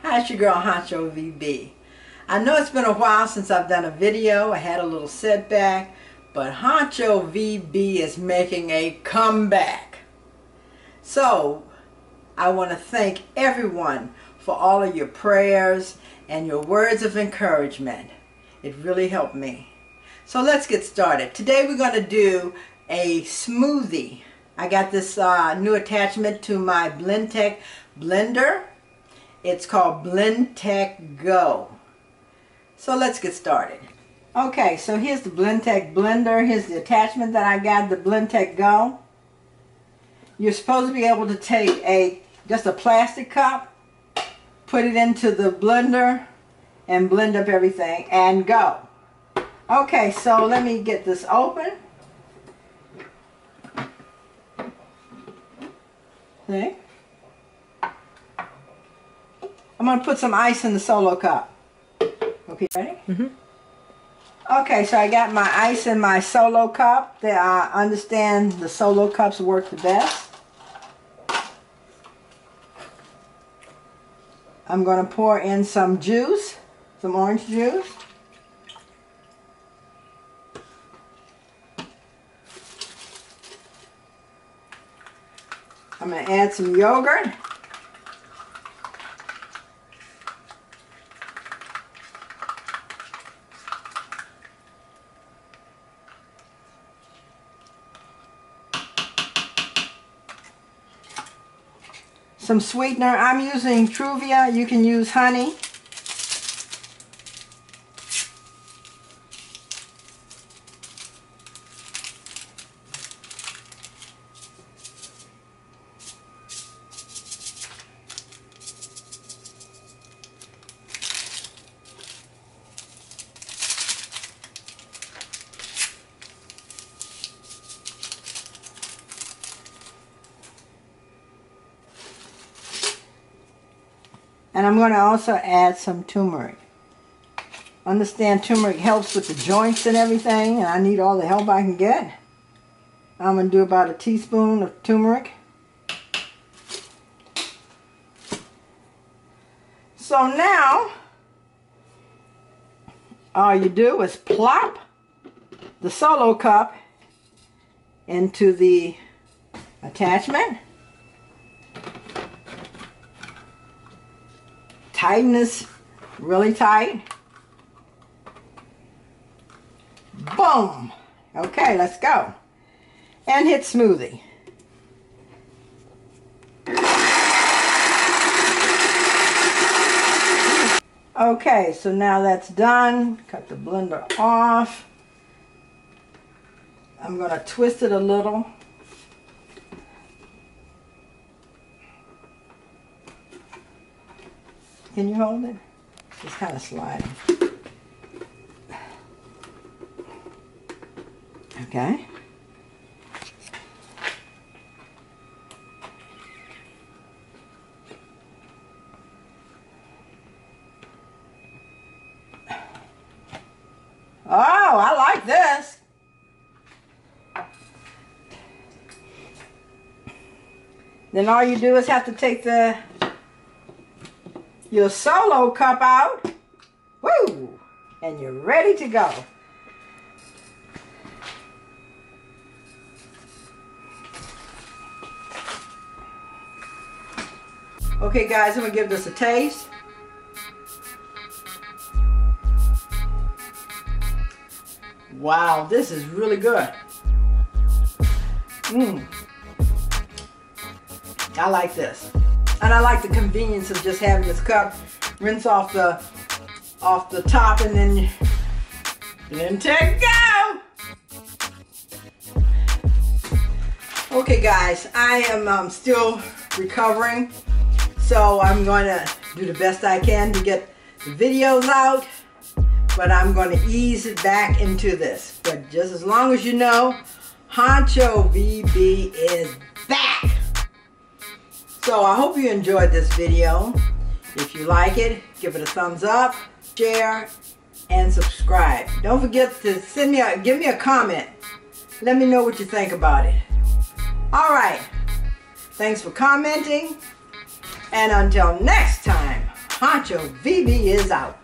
Hi, it's your girl HUNCHOVB. I know it's been a while since I've done a video. I had a little setback, but HUNCHOVB is making a comeback. So I want to thank everyone for all of your prayers and your words of encouragement. It really helped me. So let's get started. Today we're going to do a smoothie. I got this new attachment to my BLENDTEC blender. It's called BLENDTEC GO. So let's get started. Okay, so here's the BLENDTEC blender. Here's the attachment that I got, the BLENDTEC GO. You're supposed to be able to take just a plastic cup, put it into the blender, and blend up everything and go. Okay, so let me get this open. See? I'm going to put some ice in the solo cup. Okay, ready? Okay, so I got my ice in my solo cup. I understand the solo cups work the best. I'm going to pour in some juice, some orange juice. I'm going to add some yogurt. Some sweetener. I'm using Truvia. You can use honey. And I'm going to also add some turmeric. Understand turmeric helps with the joints and everything, and I need all the help I can get. I'm going to do about a teaspoon of turmeric. So now, all you do is plop the solo cup into the attachment. Tighten this really tight. Boom. Okay, let's go. And hit smoothie. Okay, so now that's done. Cut the blender off. I'm going to twist it a little. Can you hold it? It's kind of sliding. Okay. Oh, I like this. Then all you do is have to take your solo cup out, woo, and you're ready to go. Okay guys, I'm going to give this a taste. Wow, this is really good. I like this. And I like the convenience of just having this cup, rinse off the top, and then BLENDTEC GO! Okay guys, I am still recovering, so I'm going to do the best I can to get the videos out, but I'm going to ease it back into this. But just as long as you know, HUNCHOVB is back! So I hope you enjoyed this video. If you like it, give it a thumbs up, share, and subscribe. Don't forget to give me a comment. Let me know what you think about it. Alright, thanks for commenting, and until next time, HUNCHOVB is out.